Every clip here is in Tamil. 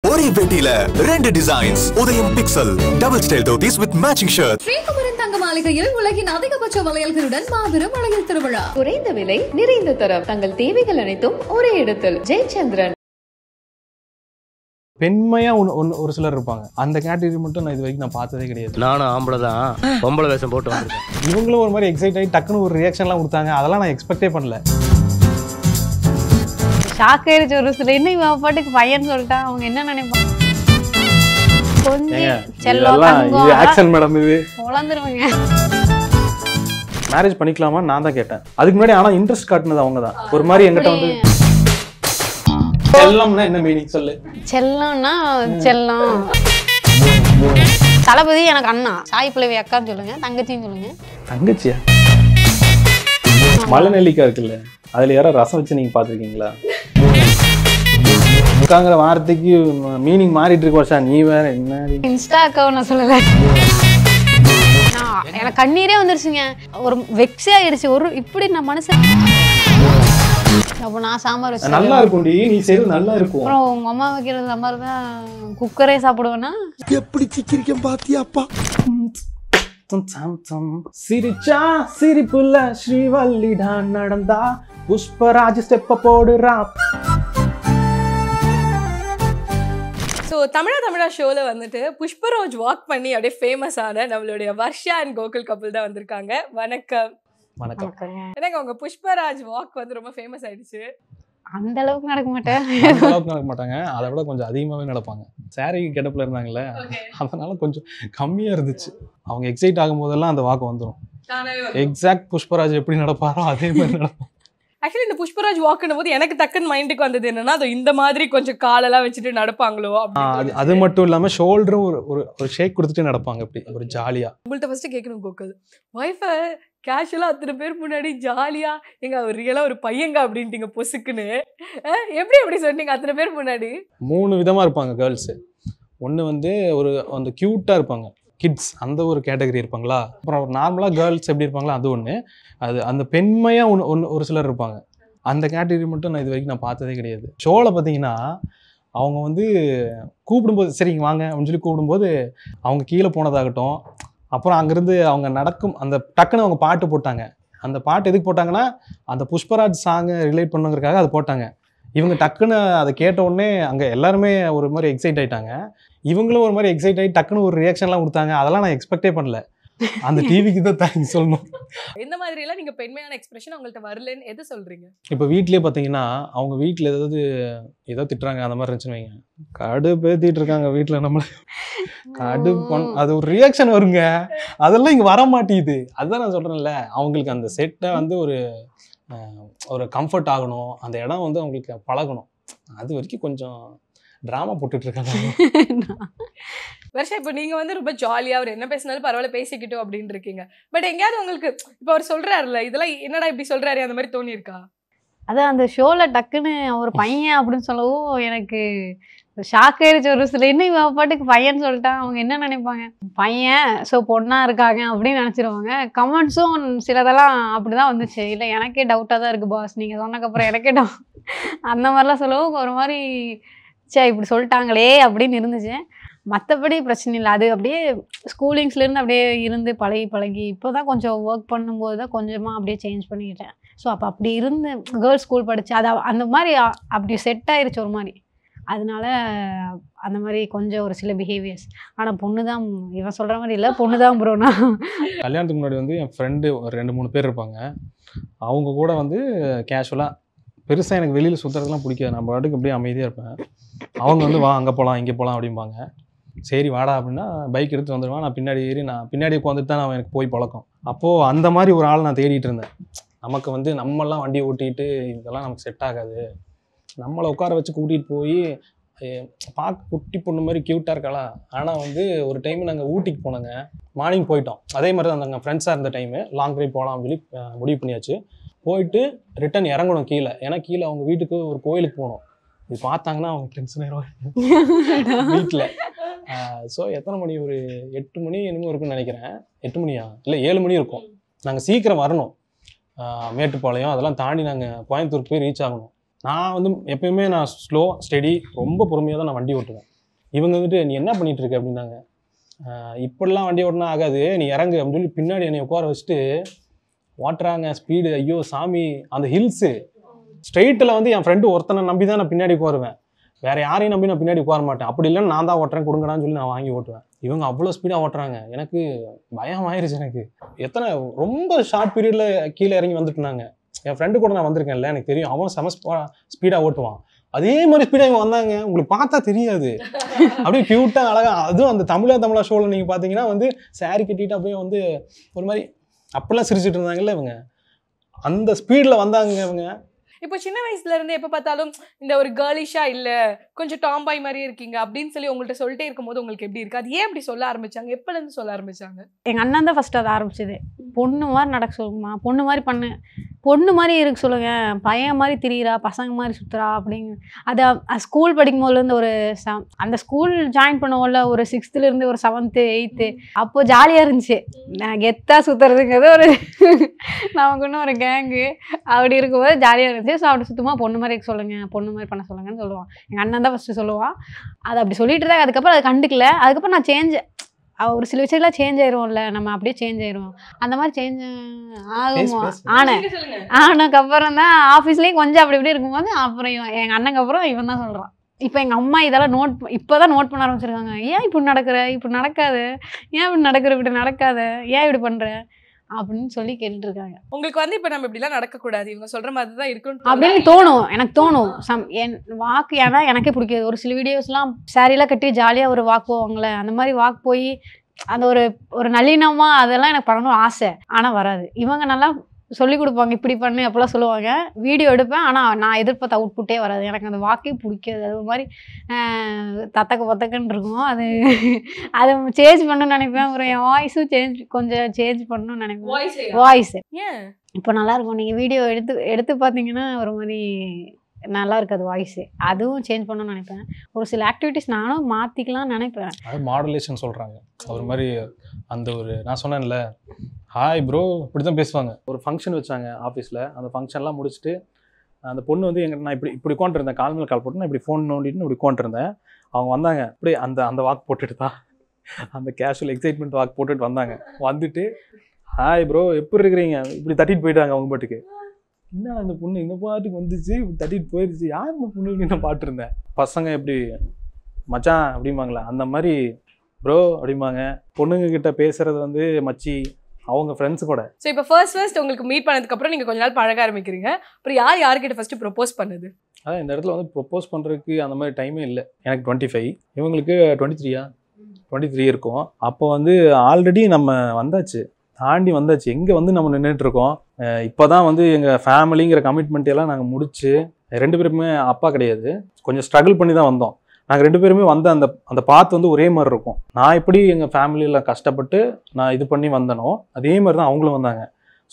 ஒரே வெட்டில ரெண்டு டிசைன்ஸ் உதயம் pixel double style dhotis with matching shirt. Sri Kumaran தங்க மாளிகையில் உலகின் அதிகபட்ச வளையல்களுடன் மாபெரும் வளையல் திருவிழா. குறைந்த விலை நிறைந்த தரம், தங்கள் தேவைகள் அனைத்தும் ஒரே இடத்தில். ஜெயச்சந்திரன். பெண்மையா ஒரு சிலர் இருப்பாங்க. அந்த கேட்டகரி மட்டும் நான் இது வரைக்கும் நான் பார்த்ததே கிடையாது. நானும் ஆம்பளை தான், பொம்பளை வேஷம் போட்டு வந்திருக்கேன். இவங்களும் ஒரு மாதிரி எக்ஸைட் ஆகி டக்குன்னு ஒரு ரியாக்ஷன்லாம் கொடுத்தாங்க. அதெல்லாம் நான் எக்ஸ்பெக்டே பண்ணல. ஷாக் ஆயிடுச்சு ஒரு சில. இன்னும் இவன் பாட்டுக்கு பையன் சொல்லிட்டா அவங்க என்ன நினைப்பாங்க? கொஞ்சம் செல்லம் ஆக்ஷன் மேடம் இது வளர்ந்துருவாங்க. மேரேஜ் பண்ணிக்கலாமா நான் தான் கேட்டேன். அதுக்கு முன்னாடி ஆனா இன்ட்ரெஸ்ட் காட்டுனது அவங்க தான். ஒரு மாதிரி என்கிட்ட வந்து செல்லம்னா என்ன மீனிங் சொல்லு. செல்லம்னா செல்லம். தளபதி எனக்கு அண்ணா, சாய் பிள்ளைவி அக்கான்னு சொல்லுங்க, தங்கச்சின்னு சொல்லுங்க. தங்கச்சியா? மலை நெல்லிக்காய் இருக்குல்ல, அதுல யாரோ ரசம் வச்சு நீங்க பாத்துருக்கீங்களா? அக்காங்கிற வார்த்தைக்கு மீனிங் மாறிட்டு இருக்கு. வருஷா நீ வேற என்ன இன்ஸ்டா அக்காவும் நான் சொல்லல. எனக்கு கண்ணீரே வந்துருச்சுங்க. ஒரு வெக்ஸே ஆயிடுச்சு. ஒரு இப்படி நான் மனுஷன். அப்போ நான் சாம்பார் வச்சு நல்லா இருக்கும்டி, நீ செய்யறது நல்லா இருக்கும். அப்புறம் உங்க அம்மா வைக்கிறது சாம்பார் தான் குக்கரே சாப்பிடுவேன்னா எப்படி சிக்கிரிக்கம் பாத்தியாப்பா. சிரிச்சா சிரிப்புல ஸ்ரீவல்லிடா நடந்தா புஷ்பராஜ் ஸ்டெப்ப போடுறா. ஸோ தமிழா ஷோவில் வந்துட்டு புஷ்பராஜ் வாக் பண்ணி அப்படியே ஃபேமஸ் ஆன நம்மளுடைய வர்ஷா அண்ட் கோகுல் கபில் தான் வந்திருக்காங்க. வணக்கம். வணக்கம். எனக்கு அவங்க புஷ்பராஜ் வாக் வந்து ரொம்ப ஃபேமஸ் ஆயிடுச்சு. அந்த அளவுக்கு நடக்க மாட்டேன். அந்த அளவுக்கு நடக்க மாட்டாங்க, அதை விட கொஞ்சம் அதிகமாகவே நடப்பாங்க. சாரி கெட்டப்பில் இருந்தாங்கல்ல, அதனால கொஞ்சம் கம்மியாக இருந்துச்சு. அவங்க எக்ஸைட் ஆகும் போதெல்லாம் அந்த வாக்கு வந்துடும். எக்ஸாக்ட் புஷ்பராஜ் எப்படி நடப்பாரோ அதே மாதிரி நடப்பாங்க. ஆக்சுவலி இந்த புஷ்பராஜ் வாக்குன்னும் போது எனக்கு டக்குன்னு மைண்டுக்கு வந்தது என்னன்னா, அது இந்த மாதிரி கொஞ்சம் காலெல்லாம் வச்சுட்டு நடப்பாங்களோ. அது மட்டும் இல்லாமல் ஷோல்டரும் ஒரு ஷேக் கொடுத்துட்டு நடப்பாங்க. அப்படி ஒரு ஜாலியாக. உங்கள்கிட்ட ஃபர்ஸ்ட் கேட்கணும் கோகுல், ஒய்ஃபை கேஷுவலாக அத்தனை பேர் முன்னாடி ஜாலியாக எங்க அவர் ரியலாக ஒரு பையங்க அப்படின்ட்டீங்க பொசுக்குன்னு, எப்படி சொன்னீங்க அத்தனை பேர் முன்னாடி? 3 விதமாக இருப்பாங்க கேர்ள்ஸு. ஒன்று வந்து அந்த க்யூட்டாக இருப்பாங்க, கிட்ஸ், அந்த ஒரு கேட்டகரி இருப்பாங்களா. அப்புறம் நார்மலாக கேர்ள்ஸ் எப்படி இருப்பாங்களா அது ஒன்று. அந்த பெண்மையாக ஒரு சிலர் இருப்பாங்க. அந்த கேட்டகரி மட்டும் நான் இது வரைக்கும் நான் பார்த்ததே கிடையாது. ஷோவில் பார்த்தீங்கன்னா அவங்க வந்து கூப்பிடும்போது சரிங்க வாங்க அப்படின்னு சொல்லி கூப்பிடும்போது அவங்க கீழே போனதாகட்டும், அப்புறம் அங்கேருந்து அவங்க நடக்கும் அந்த டக்குன்னு அவங்க பாட்டு போட்டாங்க. அந்த பாட்டு எதுக்கு போட்டாங்கன்னா அந்த புஷ்பராஜ் சாங்கை ரிலேட் பண்ணுங்கிறதுக்காக அதை போட்டாங்க. இவங்க டக்குன்னு அதை கேட்ட உடனே அங்கே எல்லாருமே ஒரு மாதிரி எக்ஸைட் ஆகிட்டாங்க. இவங்களும் ஒரு மாதிரி எக்ஸைட் ஆகி டக்குன்னு ஒரு ரியாக்ஷன்லாம் கொடுத்தாங்க. அதெல்லாம் நான் எக்ஸ்பெக்டே பண்ணல. அந்த டிவிக்கு தான் தேங்க்ஸ் சொல்லணும். இந்த மாதிரி எல்லாம் நீங்க பெண்மையான எக்ஸ்பிரஷன் உங்கள்கிட்ட வரலன்னு எது சொல்றீங்க? இப்போ வீட்லயே பார்த்தீங்கன்னா அவங்க வீட்டில் ஏதோ திட்டுறாங்க அந்த மாதிரி இருந்துச்சுன்னு வைங்க, கடுப்பேத்திட்டு இருக்காங்க வீட்டில் நம்மள. அது ஒரு ரியாக்ஷன் வருங்க, அதெல்லாம் இங்கே வர மாட்டேங்குது. அதுதான் நான் சொல்கிறேன்ல, அவங்களுக்கு அந்த செட்டை வந்து ஒரு கம்ஃபர்ட் ஆகணும், அந்த இடம் வந்து அவங்களுக்கு பழகணும். அது வரைக்கும் கொஞ்சம் ட்ராமா போட்டுட்டு இருக்காங்க. வருஷா, இப்போ நீங்க வந்து ரொம்ப ஜாலியா அவர் என்ன பேசினாலும் பரவாயில்ல பேசிக்கிட்டோம் அப்படின்னு இருக்கீங்க. பட் எங்கேயாவது உங்களுக்கு இப்போ அவர் சொல்றாருல இதெல்லாம் என்னடா இப்படி சொல்றாரு அந்த மாதிரி தோணி இருக்கா? அதான் அந்த ஷோல டக்குன்னு ஒரு பையன் அப்படின்னு சொல்லவும் எனக்கு ஷாக் ஆயிடுச்சு ஒரு சில. இன்னும் இவன் பாட்டுக்கு பையன் சொல்லிட்டான் அவங்க என்ன நினைப்பாங்க? பையன் ஸோ பொண்ணா இருக்காங்க அப்படின்னு நினச்சிருவாங்க. கமெண்ட்ஸும் சிலதெல்லாம் அப்படிதான் வந்துச்சு. இல்லை எனக்கே டவுட்டாக தான் இருக்குது பாஸ், நீங்கள் சொன்னக்கப்புறம் எனக்கே அந்த மாதிரிலாம் சொல்லவும் ஒரு மாதிரி சே இப்படி சொல்லிட்டாங்களே அப்படின்னு இருந்துச்சு. மற்றபடி பிரச்சனை இல்லை. அது அப்படியே ஸ்கூலிங்ஸ்லேருந்து அப்படியே இருந்து பழகி இப்போ தான் கொஞ்சம் ஒர்க் பண்ணும்போது தான் கொஞ்சமாக அப்படியே சேஞ்ச் பண்ணிக்கிட்டேன். ஸோ அப்படி இருந்து கேர்ள்ஸ் ஸ்கூல் படித்து அது அந்த மாதிரி அப்படி செட் ஆயிடுச்சு ஒரு மாதிரி. அதனால அந்த மாதிரி கொஞ்சம் ஒரு சில பிஹேவியர்ஸ். ஆனால் பொண்ணு தான், இவன் சொல்கிற மாதிரி இல்லை, பொண்ணு தான் ப்ரோனா. கல்யாணத்துக்கு முன்னாடி வந்து என் ஃப்ரெண்டு ஒரு 2-3 பேர் இருப்பாங்க. அவங்க கூட வந்து கேஷுவலாக பெருசாக எனக்கு வெளியில் சுற்றுறதுலாம் பிடிக்காது. நான் பாட்டுக்கு அப்படியே அமைதியாக இருப்பேன். அவங்க வந்து வா அங்கே போகலாம் இங்கே போகலாம் அப்படிம்பாங்க. சரி வாடா அப்படின்னா பைக் எடுத்து வந்துடுவான். நான் பின்னாடி ஏறி பின்னாடி உட்காந்துட்டு தான் எனக்கு போய் பழக்கம். அப்போது அந்த மாதிரி ஒரு ஆள் நான் தேடிட்டு இருந்தேன். நமக்கு வந்து நம்மளாம் வண்டி ஓட்டிகிட்டு இதெல்லாம் நமக்கு செட் ஆகாது, நம்மளை உட்கார வச்சு கூட்டிகிட்டு போய் பார்க்க குட்டி பொண்ணு மாதிரி க்யூட்டாக இருக்காளா. ஆனால் வந்து ஒரு டைம் நாங்கள் ஊட்டிக்கு போனோங்க, மார்னிங் போயிட்டோம். அதே மாதிரி தான் நாங்கள் ஃப்ரெண்ட்ஸாக இருந்த டைமு லாங் ட்ரைவ் போகலாம் சொல்லி முடிவு பண்ணியாச்சு. போயிட்டு ரிட்டன் இறங்கணும் கீழே. ஏன்னா கீழே அவங்க வீட்டுக்கு ஒரு கோயிலுக்கு போகணும். இது பார்த்தாங்கன்னா அவங்க டென்ஷன் ஆயிடுவாங்க வீட்டில். ஸோ எத்தனை மணி, ஒரு 8 மணி என்னமோ இருக்குன்னு நினைக்கிறேன். 8 மணியா இல்லை 7 மணி இருக்கும். நாங்கள் சீக்கிரம் வரணும். மேட்டுப்பாளையம் அதெல்லாம் தாண்டி நாங்கள் கோயம்புத்தூருக்கு போய் ரீச் ஆகணும். நான் வந்து எப்பயுமே நான் ஸ்லோ ஸ்டெடி ரொம்ப பொறுமையாக தான் நான் வண்டி ஓட்டுவேன். இவங்க வந்துட்டு நீ என்ன பண்ணிட்டு இருக்க அப்படின்னாங்க. இப்படிலாம் வண்டி ஓட்டினா ஆகாது, நீ இறங்கு அப்படின்னு சொல்லி பின்னாடி என்னை உட்கார வச்சுட்டு ஓட்டுறாங்க ஸ்பீடு. ஐயோ சாமி, அந்த ஹில்ஸு ஸ்ட்ரெயிட்டில் வந்து என் ஃப்ரெண்டு ஒருத்தனை நம்பி தான் நான் பின்னாடி உட்காருவேன், வேற யாரையும் நம்பி நான் பின்னாடி உட்கார மாட்டேன். அப்படி இல்லைன்னு நான் தான் ஓட்டுறேன் கொடுங்கடான்னு சொல்லி நான் வாங்கி ஓட்டுவேன். இவங்க அவ்வளோ ஸ்பீடாக ஓட்டுறாங்க, எனக்கு பயம் ஆயிடுச்சு. எனக்கு எத்தனை ரொம்ப ஷார்ட் பீரியடில் கீழே இறங்கி வந்துட்டுனாங்க. என் ஃப்ரெண்டு கூட நான் வந்திருக்கேன்ல, எனக்கு தெரியும், அவன் செம ஸ்பீடாக ஓட்டுவான். அதே மாதிரி ஸ்பீடாக இவங்க வந்தாங்க, உங்களுக்கு பார்த்தா தெரியாது, அப்படியே க்யூட்டாக அழகா. அதுவும் அந்த தமிழா ஷோவில் நீங்கள் பார்த்தீங்கன்னா வந்து சாரி கட்டிட்டு அப்படியே வந்து ஒரு மாதிரி அப்படிலாம் சிரிச்சுட்டு இருந்தாங்கல்ல இவங்க, அந்த ஸ்பீடில் வந்தாங்க இவங்க. இப்போ சின்ன வயசுல இருந்து எப்போ பார்த்தாலும் இந்த ஒரு கேர்லிஷா இல்ல கொஞ்சம் டாம்பாய் மாதிரி இருக்கீங்க அப்படின்னு சொல்லி உங்கள்கிட்ட சொல்லிட்டே இருக்கும்போது உங்களுக்கு எப்படி இருக்கு? அது ஏன் அப்படி சொல்ல ஆரம்பிச்சாங்க? எப்பல இருந்து சொல்ல ஆரம்பிச்சாங்க? எங்கள் அண்ணன் தான் ஃபஸ்ட்டு அதை ஆரம்பிச்சது. பொண்ணு மாதிரி நடக்க சொல்லுங்கம்மா, பொண்ணு மாதிரி பண்ணு, பொண்ணு மாதிரி இருக்க சொல்லுங்க, பையன் மாதிரி திரியிறா, பசங்க மாதிரி சுற்றுறா அப்படிங்க. அதை ஸ்கூல் படிக்கும் போதுலேருந்து ஒரு அந்த ஸ்கூல் ஜாயின் பண்ணுவோம்ல, ஒரு 6th ஒரு 7th 8th அப்போ ஜாலியாக இருந்துச்சு. நான் கெத்தாக சுற்றுறதுங்கிறது ஒரு நமக்குன்னு ஒரு கேங்கு அப்படி இருக்கும்போது ஜாலியாக இருந்துச்சு. ஸோ அப்படி சுத்தமாக பொண்ணு மாதிரி இருக்க சொல்லுங்க, பொண்ணு மாதிரி பண்ண சொல்லுங்கன்னு சொல்லுவான். எங்கள் அண்ணன் தான் ஃபஸ்ட்டு சொல்லுவான். அதை அப்படி சொல்லிட்டு தான் அதுக்கப்புறம் அதை கண்டுக்கல. அதுக்கப்புறம் நான் ஒரு சில விஷயம்லாம் சேஞ்ச் ஆயிடும்ல, நம்ம அப்படியே சேஞ்ச் ஆயிடுவோம். அந்த மாதிரி சேஞ்ச் ஆகுமா ஆனதுக்கப்புறம் தான் ஆஃபீஸ்லேயும் கொஞ்சம் அப்படி இப்படி இருக்கும்போது அப்புறம் எங்கள் அண்ணனுக்கு அப்புறம் இவன் தான் சொல்கிறான். இப்போ எங்கள் அம்மா இதெல்லாம் இப்போ தான் நோட் பண்ண ஆரம்பிச்சிருக்காங்க. ஏன் இப்படி நடக்கிற, இப்படி நடக்காது, ஏன் இப்படி நடக்கிற, இப்படி நடக்காது, ஏன் இப்படி பண்ணுற அப்படின்னு சொல்லி கேட்டுருக்காங்க. உங்களுக்கு வந்து இப்போ நம்ம இப்படிலாம் நடக்கக்கூடாது, இவங்க சொல்கிற மாதிரி தான் இருக்கணும் அப்படின்னு தோணும், எனக்கு தோணும். என் வாக்கு ஏன்னா எனக்கே பிடிக்காது. ஒரு சில வீடியோஸ்லாம் சாரீலாம் கட்டி ஜாலியாக ஒரு வாக் போவாங்களே, அந்த மாதிரி வாக் போய் அந்த ஒரு நளினமாக அதெல்லாம் எனக்கு பண்ணணும் ஆசை. ஆனால் வராது. இவங்க நல்லா சொல்லிக் கொடுப்பாங்க, இப்படி பண்ணு அப்போல்லாம் சொல்லுவாங்க. வீடியோ எடுப்பேன், ஆனால் நான் எதிர்பார்த்த அவுட்புட்டே வராது. எனக்கு அந்த வாக்கே பிடிக்காது. அது ஒரு மாதிரி தத்தக்குன்னு இருக்கும். அதை சேஞ்ச் பண்ணணும்னு நினைப்பேன். ஒரு என் வாய்ஸும் கொஞ்சம் சேஞ்ச் பண்ணணும்னு நினைப்பேன். வாய்ஸ் இப்போ நல்லாயிருக்கும். நீங்கள் வீடியோ எடுத்து பார்த்தீங்கன்னா ஒரு மாதிரி நல்லா இருக்காது வாய்ஸு. அதுவும் சேஞ்ச் பண்ணணும்னு நினைப்பேன். ஒரு சில ஆக்டிவிட்டிஸ் நானும் மாற்றிக்கலாம்னு நினைப்பேன். அது மாடுலேஷன் சொல்கிறாங்க. ஒரு மாதிரி அந்த ஒரு நான் சொன்னேன்ல, ஹாய் ப்ரோ இப்படி தான் பேசுவாங்க. ஒரு ஃபங்க்ஷன் வச்சாங்க ஆஃபீஸில். அந்த ஃபங்க்ஷன்லாம் முடிச்சுட்டு அந்த பொண்ணு வந்து நான் இப்படி உட்காந்துருந்தேன், கால் மேல் கால் போட்டு நான் இப்படி ஃபோன் நோண்டிட்டு இப்படி உட்காந்துருந்தேன். அவங்க வந்தாங்க, அப்படியே அந்த வாக் போட்டுட்டு தான், அந்த கேஷுவல் எக்ஸைட்மெண்ட் வாக் போட்டுட்டு வந்தாங்க. வந்துட்டு ஹாய் ப்ரோ எப்படி இருக்கிறீங்க இப்படி தட்டிட்டு போயிட்டாங்க அவங்க பாட்டுக்கு. என்ன அந்த பொண்ணு இந்த பாட்டுக்கு வந்துச்சு, இப்படி தட்டிட்டு போயிடுச்சு, யார் இந்த பொண்ணு அப்படின்னு நான் பாட்டுருந்தேன். பசங்க எப்படி மச்சான் அப்படிம்பாங்களா, அந்த மாதிரி ப்ரோ அப்படிம்பாங்க. பொண்ணுங்க கிட்ட பேசுறது வந்து மச்சி, அவங்க ஃப்ரெண்ட்ஸ் கூட. ஸோ இப்போ ஃபர்ஸ்ட் உங்களுக்கு மீட் பண்ணதுக்கப்புறம் நீங்கள் கொஞ்ச நாள் பழக ஆரம்பிக்கிறீங்க. அப்புறம் யாருக்கிட்ட ஃபர்ஸ்ட் ப்ரொப்போஸ் பண்ணுது? அதான் இந்த இடத்துல வந்து ப்ரொப்போஸ் பண்ணுறதுக்கு அந்த மாதிரி டைமே இல்லை. எனக்கு 25, இவங்களுக்கு 23 இருக்கும். அப்போ வந்து ஆல்ரெடி நம்ம தாண்டி வந்தாச்சு. எங்கே வந்து நம்ம நின்றுட்டுருக்கோம். இப்போ தான் வந்து எங்கள் ஃபேமிலிங்கிற கமிட்மெண்ட் எல்லாம் நாங்கள் முடிச்சு, 2 பேருமே அப்பா கிடையாது, கொஞ்சம் ஸ்ட்ரகிள் பண்ணி தான் வந்தோம். நாங்கள் 2 பேருமே வந்து அந்த பாத் வந்து ஒரே மாதிரி இருக்கும். நான் எப்படி எங்கள் ஃபேமிலியில் கஷ்டப்பட்டு நான் இது பண்ணி வந்தனோ அதே மாதிரி தான் அவங்களும் வந்தாங்க.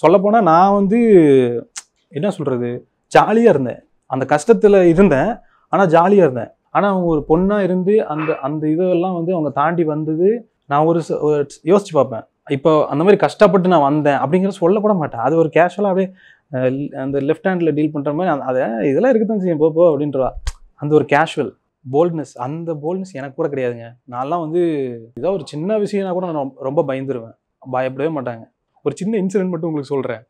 சொல்லப்போனால் நான் வந்து என்ன சொல்கிறது, ஜாலியாக இருந்தேன். அந்த கஷ்டத்தில் இருந்தேன், ஆனால் ஜாலியாக இருந்தேன். ஆனால் அவங்க ஒரு பொண்ணாக இருந்து அந்த இதெல்லாம் வந்து அவங்க தாண்டி வந்தது நான் ஒரு யோசிச்சு பார்ப்பேன். இப்போ அந்த மாதிரி கஷ்டப்பட்டு நான் வந்தேன் அப்படிங்கிறத சொல்லக்கூட மாட்டேன். அது ஒரு கேஷுவலாக அப்படியே அந்த லெஃப்ட் ஹேண்டில் டீல் பண்ணுற மாதிரி அதை இதெல்லாம் இருக்குதான் செய்யும் போ அப்படின்றவா. அந்த ஒரு கேஷுவல் போல்ட்னஸ், அந்த போல்ட்னஸ் எனக்கு கூட கிடையாதுங்க. நான்லாம் வந்து ஏதோ ஒரு சின்ன விஷயம்னா கூட நான் ரொம்ப பயந்துருவேன், பயப்படவே மாட்டாங்க. ஒரு சின்ன இன்சிடென்ட் மட்டும் உங்களுக்கு சொல்கிறேன்.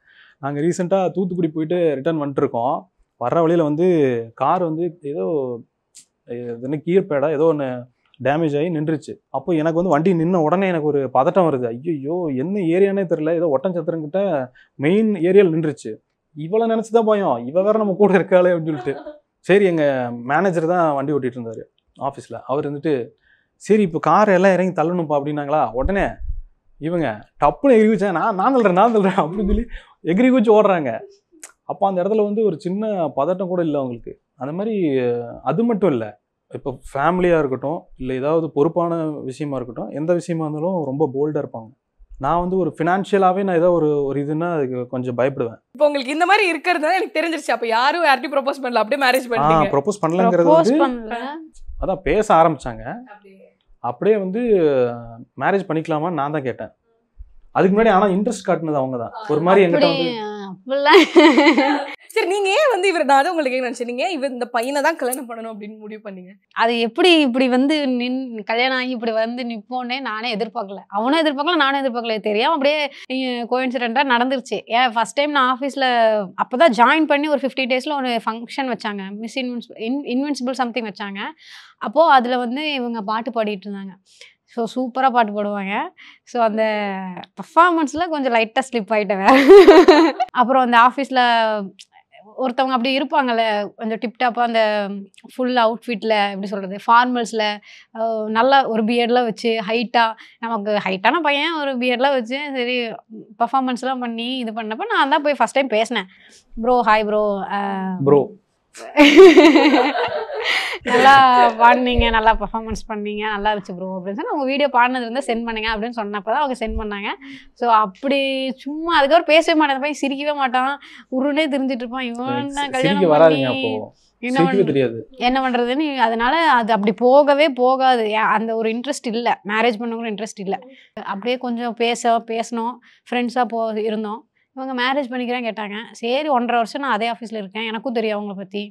நாங்கள் ரீசெண்டாக தூத்துக்குடி போயிட்டு ரிட்டர்ன் வந்துட்டுருக்கோம். வர்ற வழியில் வந்து கார் வந்து ஏதோ கீர் பேடா ஏதோ ஒன்று டேமேஜ் ஆகி நின்றுச்சு. அப்போ எனக்கு வந்து வண்டி நின்ன உடனே எனக்கு ஒரு பதட்டம் வருது. ஐயோ என்ன ஏரியானே தெரியல, ஏதோ ஒட்டஞ்சத்திரங்கிட்ட மெயின் ஏரியாவில் நின்றுச்சு. இவளை நினச்சி தான் பயம், இவ வேற நம்ம கூட இருக்காளே அப்படின்னு சொல்லிட்டு. சரி, எங்கள் மேனேஜர் தான் வண்டி ஓட்டிகிட்டு இருந்தார் ஆஃபீஸில். அவர் இருந்துட்டு சரி இப்போ காரை எல்லாம் இறங்கி தள்ளணும்ப்பா அப்படின்னாங்களா. உடனே இவங்க டப்புன்னு எகிரி வச்சேன், நான் தள்ளுறேன் அப்படின்னு சொல்லி எகிரி வச்சு ஓடுறாங்க. அப்போ அந்த இடத்துல வந்து ஒரு சின்ன பதட்டம் கூட இல்லை அவங்களுக்கு. அந்த மாதிரி அது மட்டும் இல்லை, இப்போ ஃபேமிலியாக இருக்கட்டும், இல்லை ஏதாவது பொறுப்பான விஷயமா இருக்கட்டும், எந்த விஷயமா இருந்தாலும் ரொம்ப போல்டாக இருப்பாங்க. நான் வந்து ஒரு ஃபினான்ஷியலாகவே நான் ஏதோ ஒரு இதுன்னா அதுக்கு கொஞ்சம் பயப்படுவேன். இப்போ உங்களுக்கு இந்த மாதிரி இருக்கிறதுனால எனக்கு தெரிஞ்சிருச்சு, அப்போ யார்ட்டையும் ப்ரொபோஸ் பண்ணல, அப்படியே மேரேஜ் பண்ணிட்டீங்க. ப்ரொபோஸ் பண்ணலங்கிறது வந்து அதான் பேச ஆரம்பிச்சாங்க. அப்படியே வந்து மேரேஜ் பண்ணிக்கலாமான்னு நான் தான் கேட்டேன். அதுக்கு முன்னாடி ஆனால் இன்ட்ரெஸ்ட் காட்டினது அவங்க தான். ஒரு மாதிரி எங்கிட்ட வந்து சரி நீங்க ஏன் வந்து இவர் நான் உங்களுக்கு நினைச்சேன் நீங்க இவர் இந்த பையனை தான் கல்யாணம் பண்ணணும் அப்படின்னு முடிவு பண்ணீங்க? அது எப்படி இப்படி வந்து கல்யாணம் ஆகி இப்படி வந்து நிற்போன்னே நானே எதிர்பார்க்கல, அவனும் எதிர்பார்க்கல, நானும் எதிர்பார்க்கல. தெரியாம அப்படியே கோஇன்சிடென்ட்டாக நடந்துருச்சு. ஏன் ஃபர்ஸ்ட் டைம் நான் ஆஃபீஸில் அப்போ தான் ஜாயின் பண்ணி ஒரு 50 டேஸில் ஒரு ஃபங்க்ஷன் வச்சாங்க, மிஸ் இன்வின்சிபிள் சம்திங் வச்சாங்க. அப்போது அதில் வந்து இவங்க பாட்டு பாடிட்டு இருந்தாங்க. ஸோ சூப்பராக பாட்டு பாடுவாங்க. ஸோ அந்த பர்ஃபார்மன்ஸில் கொஞ்சம் லைட்டாக ஸ்லிப் ஆகிட்டேன் வேறு. அப்புறம் அந்த ஆஃபீஸில் ஒருத்தவங்க அப்படி இருப்பாங்கள்ல, கொஞ்சம் டிப்டாப்பாக அந்த ஃபுல் அவுட்ஃபிட்டில் எப்படி சொல்கிறது, ஃபார்மல்ஸில் நல்லா ஒரு பியர்ட்லாம் வச்சு ஹைட்டாக, நமக்கு ஹைட்டான பையன் ஒரு பியர்ட்லாம் வச்சு சரி பர்ஃபார்மன்ஸ்லாம் பண்ணி இது பண்ணப்போ நான் தான் போய் ஃபஸ்ட் டைம் பேசினேன். ப்ரோ ஹாய் ப்ரோ நல்லா பாடினீங்க, நல்லா பர்ஃபார்மன்ஸ் பண்ணீங்க, நல்லா இருந்துச்சு ப்ரோ அப்படின்னு சொல்லி அவங்க வீடியோ பாடினது வந்து சென்ட் பண்ணுங்க அப்படின்னு சொன்னப்போ தான் அவங்க சென்ட் பண்ணாங்க. ஸோ அப்படி சும்மா அதுக்கப்புறம் பேசவே மாட்டேன், பையன் சிரிக்கவே மாட்டான், உருனே தெரிஞ்சிட்டு இருப்பான். இவன் தான் கல்யாணம் என்ன பண்றதுன்னு. அதனால அது அப்படி போகவே போகாது. அந்த ஒரு இன்ட்ரெஸ்ட் இல்லை, மேரேஜ் பண்ணவங்களும் இன்ட்ரெஸ்ட் இல்லை. அப்படியே கொஞ்சம் பேசணும், ஃப்ரெண்ட்ஸாக இருந்தோம். இவங்க மேரேஜ் பண்ணிக்கிறேன்னு கேட்டாங்க. சரி 1.5 வருஷம் நான் அதே ஆஃபீஸில் இருக்கேன், எனக்கும் தெரியும் அவங்கள பற்றி,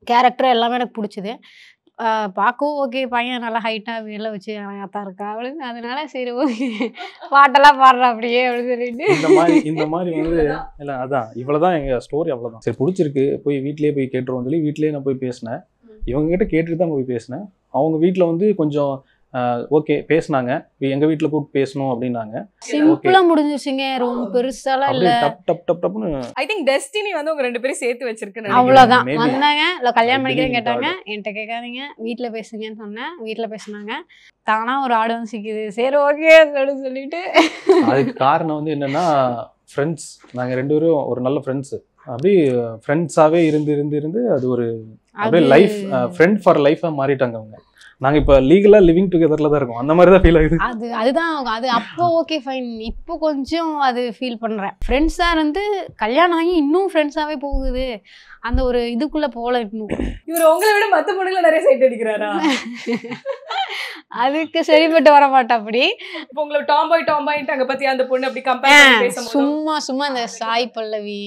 கேரக்டர் எல்லாமே எனக்கு பிடிச்சிது. பார்க்கவும் ஓகே, பையன் நல்லா ஹைட்டாக வெளில வச்சு தான் இருக்கா அப்படின்னு. அதனால சரி ஓகே பாட்டெல்லாம் பாடுறா அப்படியே அப்படின்னு சொல்லிட்டு இந்த மாதிரி வந்து இல்லை அதான் இவ்வளோதான் எங்கள் ஸ்டோரி, அவ்வளோதான். சரி பிடிச்சிருக்கு போய் வீட்லேயே போய் கேட்டுருவோம் சொல்லி வீட்லேயே நான் போய் பேசினேன். இவங்க கிட்ட கேட்டுட்டு தான் போய் பேசினேன். அவங்க வீட்டில் வந்து கொஞ்சம் ஓகே பேசினாங்க, எங்கள் வீட்டில் கூப்பிட்டு பேசணும் அப்படின்னாங்க. சிம்பிளா முடிஞ்சிருச்சுங்க, ரொம்ப பெருசாலாம் இல்லை. டப்னு ஐ திங்க் டெஸ்டினி வந்து உங்க 2 பேரும் சேர்த்து வச்சிருக்கு. அவ்வளோதான். வந்தாங்க, இல்லை கல்யாணம் பண்ணிக்கிறேன்னு கேட்டாங்க, என்கிட்ட கேட்காதீங்க வீட்டில் பேசுங்கன்னு சொன்னேன். வீட்டில் பேசினாங்க, தானா ஒரு ஆடு வந்து சிக்குது, சரி ஓகே அப்படின்னு சொல்லிட்டு. அதுக்கு காரணம் வந்து என்னன்னா ஃப்ரெண்ட்ஸ், நாங்கள் 2 பேரும் ஒரு நல்ல ஃப்ரெண்ட்ஸு, அப்படி ஃப்ரெண்ட்ஸாகவே இருந்து அது ஒரு அப்படியே லைஃப் ஃப்ரெண்ட் ஃபார் லைஃபாக மாறிட்டாங்க அவங்க. நாங்கள் இப்போ லீகலாக லிவிங் டுகெதரில் தான் இருக்கோம், அந்த மாதிரி தான் ஃபீல் ஆகுது. அதுதான் அது அப்போ ஓகே ஃபைன். இப்போ கொஞ்சம் அது ஃபீல் பண்ணுறேன். ஃப்ரெண்ட்ஸாக இருந்து கல்யாணம் ஆகி இன்னும் ஃப்ரெண்ட்ஸாகவே போகுது, அந்த ஒரு இதுக்குள்ளே போகல. இன்னும் இவர் உங்களை விட மற்ற பொண்ணுங்களை நிறைய சைட் அடிக்கிறாரா? அதுக்கு சரிப்பட்டு வர மாட்டா. அப்படி இப்போ உங்களை டாம்பாயிட்டாங்க பத்தி அந்த பொண்ணு அப்படி கம்பேர் பேசும்போது சும்மா இந்த சாய் பல்லவி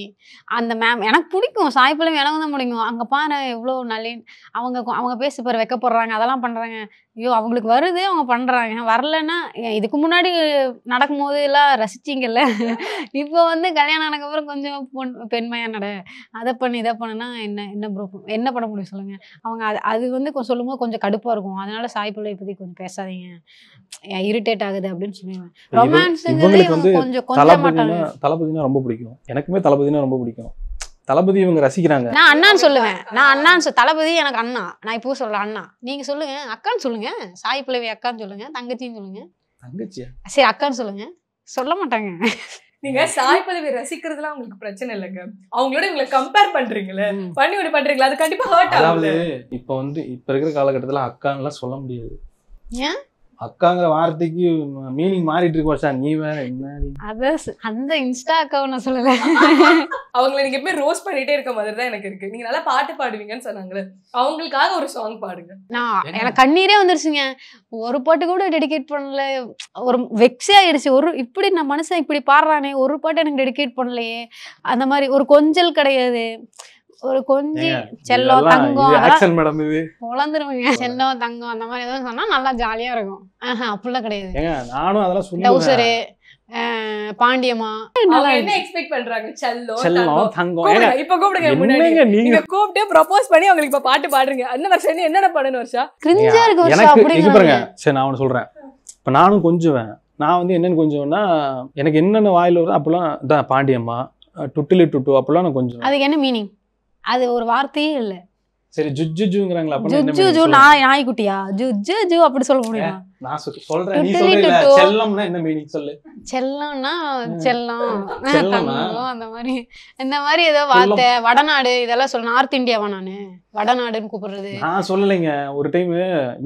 அந்த மேம் எனக்கு பிடிக்கும். சாய் பல்லவி எனக்கு தான் பிடிக்கும். அங்கே பாரு எவ்வளோ நல்ல அவங்க பேசி பாரு வைக்கப்படுறாங்க, அதெல்லாம் பண்ணுறாங்க. ஐயோ அவங்களுக்கு வருது, அவங்க பண்ணுறாங்க. வரலன்னா இதுக்கு முன்னாடி நடக்கும்போது எல்லாம் ரசிச்சிங்கல்ல, இப்போ வந்து கல்யாணம் ஆனதுக்கப்புறம் கொஞ்சம் பெண்மையாக அதை பண்ணு இதை பண்ணுன்னா என்ன பண்ண முடியும் சொல்லுங்க. அவங்க அது வந்து சொல்லும்போது கொஞ்சம் கடுப்பாக இருக்கும். அதனால சாய் பல்லவி பற்றி கொஞ்சம் பேசாதீங்க, இரிட்டேட் ஆகுது அப்படின்னு சொல்லுவேன். ரொமான்ஸுங்கிறது கொஞ்சம் மாட்டாங்க. தளபதினா ரொம்ப பிடிக்கும், எனக்குமே தளபதினா ரொம்ப பிடிக்கும். தளபதி இவங்க ரசிக்கிறாங்க. நான் அண்ணான்னு சொல்லுவேன். தளபதி எனக்கு அண்ணா. நான் இப்போ சொல்றேன் அண்ணா. நீங்க சொல்லுங்க, அக்கான்னு சொல்லுங்க. சாய் பல்லவி அக்கான்னு சொல்லுங்க, தங்கச்சின்னு சொல்லுங்க. தங்கச்சியா? சரி அக்கான்னு சொல்லுங்க. சொல்ல மாட்டாங்க. நீங்க சாய் பல்லவி ரசிக்கிறதுலாம் உங்களுக்கு பிரச்சனை இல்லைங்க, அவங்களோட இவங்களை கம்பேர் பண்றீங்களே, பண்ணி பண்றீங்களா, அது கண்டிப்பா ஹர்ட் ஆகுது. இப்போ வந்து இப்ப இருக்கிற காலகட்டத்துல அக்கான்னுலாம் சொல்ல முடியாது. ஏன் அக்காங்கிற வார்த்தைக்கு மீனிங் மாறிட்டு இருக்கு வருஷா. நீ வேற என்ன அந்த இன்ஸ்டா அக்காவும் நான் சொல்லல. அவங்களை நீங்க எப்பவுமே ரோஸ்ட் பண்ணிட்டே இருக்க மாதிரி தான் எனக்கு இருக்கு. நீங்க நல்லா பாட்டு பாடுவீங்கன்னு சொன்னாங்களே, அவங்களுக்காக ஒரு சாங் பாடுங்க. எனக்கு கண்ணீரே வந்துருச்சுங்க. ஒரு பாட்டு கூட டெடிகேட் பண்ணல. ஒரு வெக்ஸே ஆயிடுச்சு. இப்படி நான் மனுஷன் இப்படி பாடுறானே, ஒரு பாட்டு எனக்கு டெடிகேட் பண்ணலையே. அந்த மாதிரி ஒரு கொஞ்சல் கிடையாது, ஒரு கொஞ்சம் செல்லம் தங்கம் குழந்துருவீங்க. செல்லம் தங்கம் அந்த மாதிரி எதாவது சொன்னா நல்லா ஜாலியா இருக்கும். அப்படிலாம் கிடையாது. நானும் அதெல்லாம் டவுசரு பாண்டியம்மா என்ன எக்ஸ்பெக்ட் பண்றாங்க? செல்லம் தங்கம். இப்ப கூப்பிடுங்க, முன்னாடி நீங்க கூப்பிட்டு ப்ரொபோஸ் பண்ணி அவங்களுக்கு இப்ப பாட்டு பாடுறீங்க. அந்த வருஷம் என்னென்ன பாடணும் வருஷா? கிரிஞ்சா இருக்கு எனக்கு பாருங்க. சரி நான் அவனு சொல்றேன். இப்ப நானும் கொஞ்சுவேன். நான் வந்து என்னன்னு கொஞ்சம்னா எனக்கு என்னென்ன வாயில வரும் அப்பெல்லாம் பாண்டியம்மா டுட்டிலி டுட்டு அப்பெல்லாம் நான் கொஞ்சம். அதுக்கு என்ன மீனிங்? அது ஒரு வார்த்தையே இல்ல. சரி ஜுஜுஜுங்கறாங்களா? அப்ப என்ன ஜுஜு நாய்க்குட்டியா? ஜுஜு அப்படி சொல்ல முடியுமா? நான் சொல்றேன், நீ சொல்றீல செல்லம்னா என்ன மீனிங் சொல்லு. செல்லம்னா செல்லம் அந்த மாதிரி இந்த மாதிரி ஏதோ வார்த்தை. வடநாடு இதெல்லாம் சொல்ல. நார்த் இந்தியாவா நானு வடநாடுன்னு கூப்பிடுறது? நான் சொல்லலைங்க. ஒரு டைம்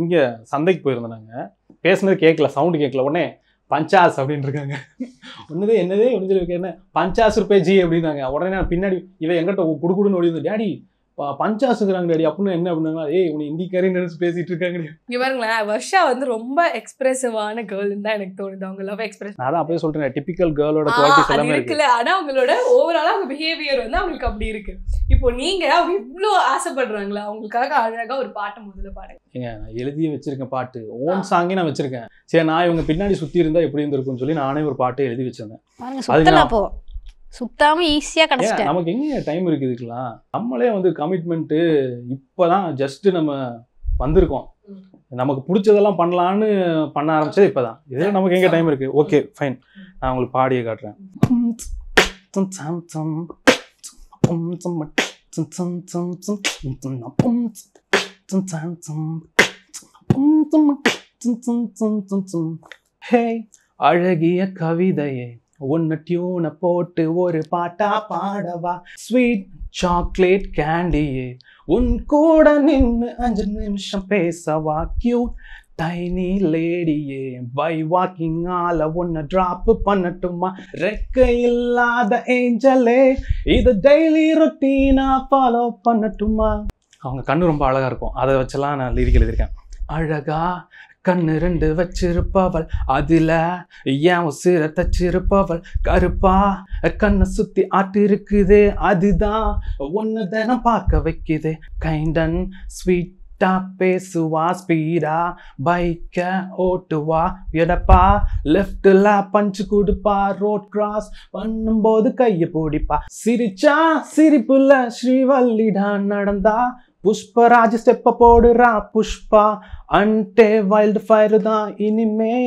இங்க சந்தைக்கு போயிருந்தோம், நாங்க பேசுனது கேட்கல, சவுண்ட் கேட்கல. உடனே பஞ்சாஸ் அப்படின்னு இருக்காங்க. என்னதே என்ன 50 ரூபாய் ஜி அப்படின்னாங்க. உடனே நான் பின்னாடி இவன் எங்கிட்ட குடுக்குடுன்னு ஓடி வந்து, டேடி பஞ்சாசுக்குறாங்க டாடி அப்படின்னு என்ன பண்ணாங்க, ஏய் உன்னை இந்திக்காரன்னு நினைச்சு பேசிட்டு இருக்காங்க. இங்க பாருங்களேன், வர்ஷா வந்து ரொம்ப எக்ஸ்பிரசிவான கேர்ள்னு தான் எனக்கு தோணுது. அவங்க லவ் எக்ஸ்பிரஸ் நான் தான் அப்பவே சொல்றேன், டிபிக்கல் கேர்ளோட குவாலிட்டிஸ் எல்லாமே இருக்கு. இருக்குல்ல. ஆனா அவங்களோட ஓவராலா அவங்க பிஹேவியர் வந்து அவங்களுக்கு அப்படி இருக்கு. இப்போ நீங்க அவங்க இவ்ளோ ஆசைப்படுறாங்களா, அவங்களுக்காக அழகா ஒரு பாட்டு முதல்ல பாடுங்க. ஏங்க நான் எழுதியே வச்சிருக்கேன் பாட்டு, ஓன் சாங்கே நான் வச்சிருக்கேன். சரி நான் இவங்க பின்னாடி சுத்தி இருந்தா எப்படி இருந்திருக்கும்னு சொல்லி நானே ஒரு பாட்டு எழுதி வச்சிருந்தேன். சுத்தலாம் போ, சுத்தாம ஈஸியா கிடைச்சிட்டேன். நமக்கு எங்க டைம் இருக்கு இதுக்கெல்லாம்? நம்மளே வந்து கமிட்மெண்ட் இப்பதான் ஜஸ்ட் நம்ம வந்திருக்கோம், நமக்கு பிடிச்சதெல்லாம் பண்ணலான்னு பண்ண ஆரம்பிச்சது இப்பதான். இதே நமக்கு எங்க டைம் இருக்கு? ஓகே ஃபைன், நான் உங்களுக்கு பாடியே காட்டுறேன். அழகிய கவிதையே ஒன்னு டியூனை போட்டு ஒரு பாட்டா பாடவா, ஸ்வீட் சாக்லேட் கேண்டியே உன் கூட நின்று 5 நிமிஷம் பேசவா, கியூட் டைனி லேடியே பை வாக்கிங் ஆல ஒன்ன டிராப் பண்ணட்டுமா, ரெக்க இல்லாத ஏஞ்சலே இது டெய்லி ரொட்டீனா ஃபாலோ பண்ணட்டுமா. அவங்க கண்ணு ரொம்ப அழகா இருக்கும், அதை வச்செல்லாம் நான் லிரிக் எழுதியிருக்கேன். அழகா கண்ணு 2 வச்சிருப்பவள், அதுல ஏன் உசிர தச்சிருப்பவள், கருப்பா கண்ணை சுத்தி ஆட்டு இருக்குதே, அதுதான் ஒன்னு தினம் பார்க்க வைக்குது. கைண்ட் அண்ட் ஸ்வீட்டா பேசுவா, ஸ்பீடா பைக்க ஓட்டுவா, எடப்பா லெஃப்ட்ல பஞ்சு கொடுப்பா, ரோட் கிராஸ் பண்ணும்போது கைய போடிப்பா, சிரிச்சா சிரிப்புல ஸ்ரீவல்லிடா நடந்தா, புஷ்பராஜ் ஸ்டெப்ப போடுறா புஷ்பா, அன்டே வைல்டு ஃபயர் தான் இனிமே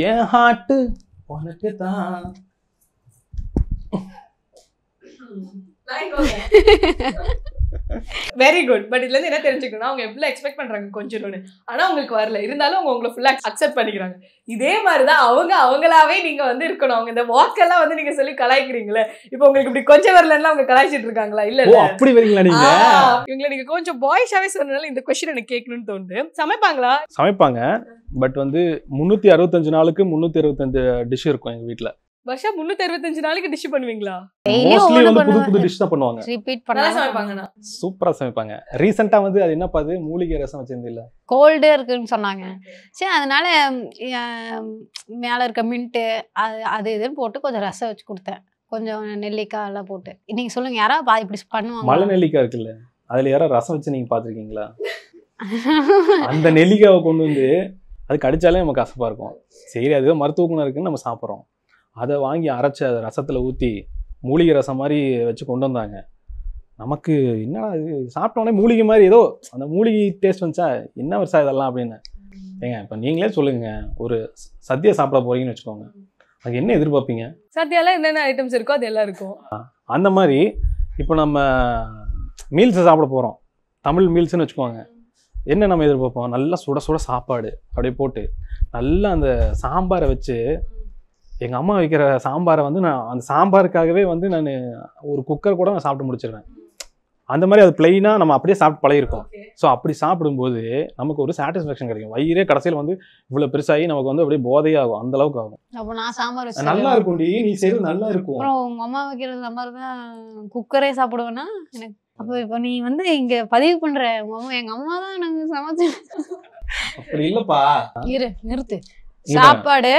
என் ஹார்ட் உனக்கு தான். Very good. பட் இதுல இருந்து என்ன தெரிஞ்சுக்கணும், அவங்க எவ்வளவு எக்ஸ்பெக்ட் பண்றாங்க கொஞ்சம்னு, ஆனா உங்களுக்கு வரல, இருந்தாலும் அவங்க உங்களை ஃபுல்லா அக்செப்ட் பண்ணிக்கிறாங்க. இதே மாதிரிதான் அவங்க அவங்களாவே நீங்க வந்து இருக்கணும். அவங்க இந்த வாக்கெல்லாம் வந்து நீங்க சொல்லி கலாய்க்கிறீங்களே, இப்போ உங்களுக்கு இப்படி கொஞ்சம் வரலன்னா அவங்க கலாய்ச்சிட்டு இருக்காங்களா? இல்ல அப்படி வரீங்களா நீங்க? இவங்களை நீங்க கொஞ்சம் பாய்ஸாவே சொன்னனால இந்த கொஸ்டின் எனக்கு கேட்கணும்னு தோணுது. சமைப்பாங்களா? சமைப்பாங்க. பட் வந்து 365 நாளுக்கு 365 டிஷ் இருக்கும் எங்க வீட்டுல. வருஷா 365 நாளைக்கு டிஷ் பண்ணுவீங்களா? மோஸ்ட்லி வந்து புது புது டிஷ் தான் பண்ணுவாங்க. ரிப்பீட் நல்லா பண்ணா சமைப்பாங்கண்ணா. சூப்பரா சமைப்பாங்க. ரீசெண்டா வந்து அது என்னப்பா அது மூலிகை ரசம் வச்சிருந்தில்ல, கோல்டு இருக்குன்னு சொன்னாங்க. சரி அதனால மேல இருக்க மின்ட்டு அது இதுன்னு போட்டு கொஞ்சம் ரசம் வச்சு கொடுத்தேன், கொஞ்சம் நெல்லிக்காய் எல்லாம் போட்டு. நீங்க சொல்லுங்க, யாராவது இப்படி பண்ணுவாங்க? மலை நெல்லிக்காய் இருக்குல்ல, அதுல யாராவது ரசம் வச்சு நீங்க பாத்திருக்கீங்களா? அந்த நெல்லிக்காவை கொண்டு வந்து அது கடிச்சாலே நமக்கு கசப்பா இருக்கும். சரி அது மருத்துவ குணம் இருக்குன்னு நம்ம சாப்பிட்றோம். அதை வாங்கி அரைச்சி அதை ரசத்தில் ஊற்றி மூலிகை ரசம் மாதிரி வச்சு கொண்டு வந்தாங்க. நமக்கு என்னடா இது சாப்பிட்டோன்னே மூலிகை மாதிரி ஏதோ அந்த மூலிகை டேஸ்ட் வந்துச்சா, என்ன வருஷா இதெல்லாம் அப்படின்னு. ஏங்க இப்போ நீங்களே சொல்லுங்க, ஒரு சத்தியை சாப்பிட போறீங்கன்னு வச்சுக்கோங்க, அதுக்கு என்ன எதிர்பார்ப்பீங்க? சத்தியால என்னென்ன ஐட்டம்ஸ் இருக்கோ அது எல்லாம் இருக்கும். அந்த மாதிரி இப்போ நம்ம மீல்ஸை சாப்பிட போகிறோம், தமிழ் மீல்ஸ்ன்னு வச்சுக்கோங்க, என்ன நம்ம எதிர்பார்ப்போம்? நல்லா சுட சுட சாப்பாடு அப்படியே போட்டு நல்லா அந்த சாம்பாரை வச்சு, எங்கள் அம்மா வைக்கிற சாம்பாரை வந்து நான் அந்த சாம்பாருக்காகவே வந்து நான் ஒரு குக்கர் கூட நான் சாப்பிட்டு முடிச்சிடுவேன். அந்த மாதிரி அது பிளெயினாக நம்ம அப்படியே சாப்பிட்டு பழகிருக்கோம். ஸோ அப்படி சாப்பிடும்போது நமக்கு ஒரு சாட்டிஸ்ஃபேக்ஷன் கிடைக்கும். வயிறே கடைசியில் வந்து இவ்வளோ பெருசாகி நமக்கு வந்து அப்படியே போதையாகும், அந்த அளவுக்கு ஆகும். அப்போ நான் சாம்பார் வச்சு நல்லா இருக்கும், நீ செய்யறது நல்லா இருக்கும். அப்புறம் உங்க அம்மா வைக்கிற சாம்பார் தான் குக்கரே சாப்பிடுவேன்னா எனக்கு. அப்போ இப்போ நீ வந்து இங்க பதிவு பண்ற எங்க அம்மா தான் எனக்கு சமைச்சு. அப்படி இல்லப்பா, இரு நிறுத்து. சாப்பாடு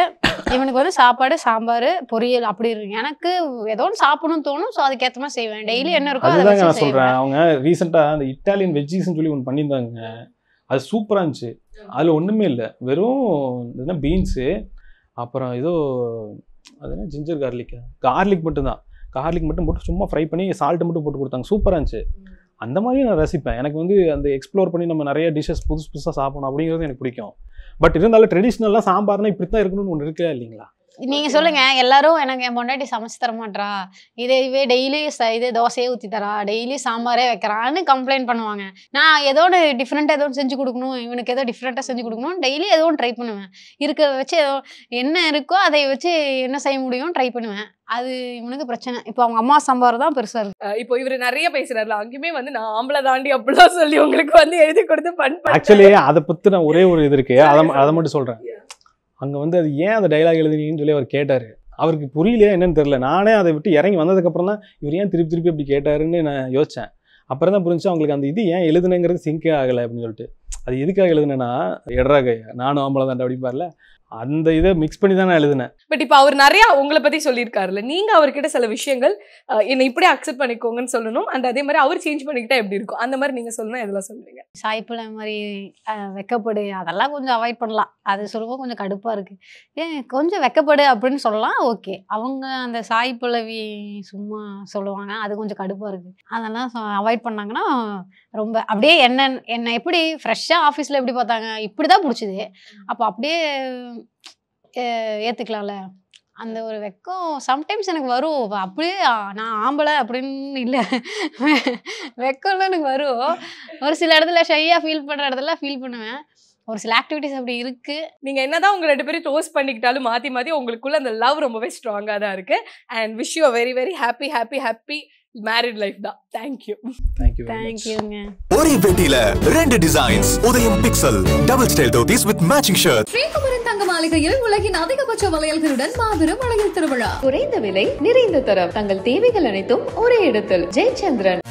இவனுக்கு வந்து சாப்பாடு சாம்பார் பொரியல் அப்படி இருக்கு. எனக்கு ஏதோ ஒன்று சாப்பிடணும்னு தோணும். ஸோ அதுக்கேற்ற மாதிரி செய்வேன். டெய்லி என்ன இருக்கோ அதுதாங்க நான் சொல்றேன். அவங்க ரீசெண்டாக அந்த இட்டாலியன் வெஜ்ஜீஸ்ன்னு சொல்லி ஒன்று பண்ணியிருந்தாங்க, அது சூப்பராக இருந்துச்சு. அதில் ஒன்றுமே இல்லை, வெறும் என்ன பீன்ஸு, அப்புறம் ஏதோ அது என்ன ஜிஞ்சர் கார்லிக் மட்டும்தான், கார்லிக் மட்டும் போட்டு சும்மா ஃப்ரை பண்ணி சால்ட்டு மட்டும் போட்டு கொடுத்தாங்க, சூப்பராக இருந்துச்சு. அந்த மாதிரி நான் ரசிப்பேன். எனக்கு வந்து அந்த எக்ஸ்ப்ளோர் பண்ணி நம்ம நிறைய டிஷ்ஷஸ் புதுசாக சாப்பிடணும் அப்படிங்கிறது எனக்கு பிடிக்கும். பட் இருந்தாலும் ட்ரெடிஷ்னலாக சாம்பார்னா இப்படி தான் இருக்கணும்னு ஒன்று இருக்கா இல்லைங்களா? நீங்க சொல்லுங்க, எல்லாரும் எனக்கு என் பொண்டாட்டி சமைச்சு தர மாட்டா, இதே டெய்லி இதே தோசையே ஊற்றி தரா, டெய்லி சாம்பாரே வைக்கிறான்னு கம்ப்ளைண்ட் பண்ணுவாங்க. நான் ஏதோ ஒன்று டிஃப்ரெண்ட்டாக ஏதோ ஒன்று செஞ்சு கொடுக்கணும், இவனுக்கு ஏதோ டிஃப்ரெண்ட்டாக செஞ்சு கொடுக்கணும், டெய்லி ஏதோ ஒன்று ட்ரை பண்ணுவேன். இருக்க வச்சு ஏதோ என்ன இருக்கோ அதை வச்சு என்ன செய்ய முடியும் ட்ரை பண்ணுவேன். அது இவனுக்கு பிரச்சனை. இப்போ அவங்க அம்மா சாம்பார் தான் பெருசா இருக்கு. இப்போ இவரு நிறைய பேசுறாருல, அங்கேயுமே வந்து நான் ஆம்பளை தாண்டி அப்படிலாம் சொல்லி உங்களுக்கு வந்து எழுதி கொடுத்து பண்ண. ஆக்சுவலி அதை பற்றி நான் ஒரே ஒரு இது இருக்கு, அதை மட்டும் சொல்றேன். அங்கே வந்து அது ஏன் அந்த டைலாக் எழுதுனீங்கன்னு சொல்லி அவர் கேட்டார். அவருக்கு புரியலையா என்னன்னு தெரியல. நானே அதை விட்டு இறங்கி வந்ததுக்கப்புறம் தான் இவர் ஏன் திருப்பி அப்படி கேட்டாருன்னு நான் யோசித்தேன். அப்புறம் தான் புரிஞ்சு அவங்களுக்கு அந்த இது ஏன் எழுதுனங்கிறது சிங்கே ஆகலை அப்படின்னு சொல்லிட்டு. அது எதுக்காக எழுதுனேன்னா எட்ராக நானும் ஆம்பளை தாண்டா அப்படிப்பார்ல, அந்த இதை மிக்ஸ் பண்ணி தான் நான் எழுதினேன். பட் இப்போ அவர் நிறைய உங்களை பத்தி சொல்லியிருக்காருல்ல, நீங்க அவர்கிட்ட சில விஷயங்கள் என்னை இப்படியே அக்செப்ட் பண்ணிக்கோங்கன்னு சொல்லணும், அண்ட் அதே மாதிரி அவர் சேஞ்ச் பண்ணிக்கிட்டா எப்படி இருக்கும் அந்த மாதிரி நீங்க சொல்லணும், எதெல்லாம் சொல்லுவீங்க? சாய்ப்புல மாதிரி வெக்கப்படு அதெல்லாம் கொஞ்சம் அவாய்ட் பண்ணலாம். அது சொல்லும்போது கொஞ்சம் கடுப்பா இருக்கு. ஏன் கொஞ்சம் வெக்கப்படு அப்படின்னு சொல்லலாம், ஓகே. அவங்க அந்த சாய் பல்லவி சும்மா சொல்லுவாங்க, அது கொஞ்சம் கடுப்பா இருக்கு. அதெல்லாம் அவாய்ட் பண்ணாங்கன்னா ரொம்ப அப்படியே என்ன எப்படி ஃப்ரெஷ்ஷா ஆஃபீஸ்ல எப்படி பார்த்தாங்க இப்படிதான் பிடிச்சது, அப்போ அப்படியே ஏத்துக்கலாம்ல. அந்த ஒரு வெக்கம் சம்டைம்ஸ் எனக்கு வரும். அப்படியே நான் ஆம்பளை அப்படின்னு இல்லை, வெக்கம்லாம் எனக்கு வரும். ஒரு சில இடத்துல ஷையா ஃபீல் பண்ற இடத்துல ஃபீல் பண்ணுவேன். ஒரு சில ஆக்டிவிட்டிஸ் அப்படி இருக்கு. நீங்க என்னதான் உங்க 2 பேரும் டோஸ்ட் பண்ணிக்கிட்டாலும் மாத்தி மாத்தி உங்களுக்குள்ள அந்த லவ் ரொம்பவே ஸ்ட்ராங்கா தான் இருக்கு. And wish you very very happy married life தான். தேங்க்யூ. தேங்க்யூங்க. ஒரே பெட்டியில 2 டிசைன்ஸ். உதயம் pixel double style dhotis with matching shirt. Sri Kumaran தங்க மாளிகையில் உலகின் அதிகபட்ச வளையல்களுடன் மாபெரும் வளையல் திருவிழா. குறைந்த விலை நிறைந்த தரம் தங்கள் தேவைகள் அனைத்தும் ஒரே இடத்தில். ஜெயச்சந்திரன்.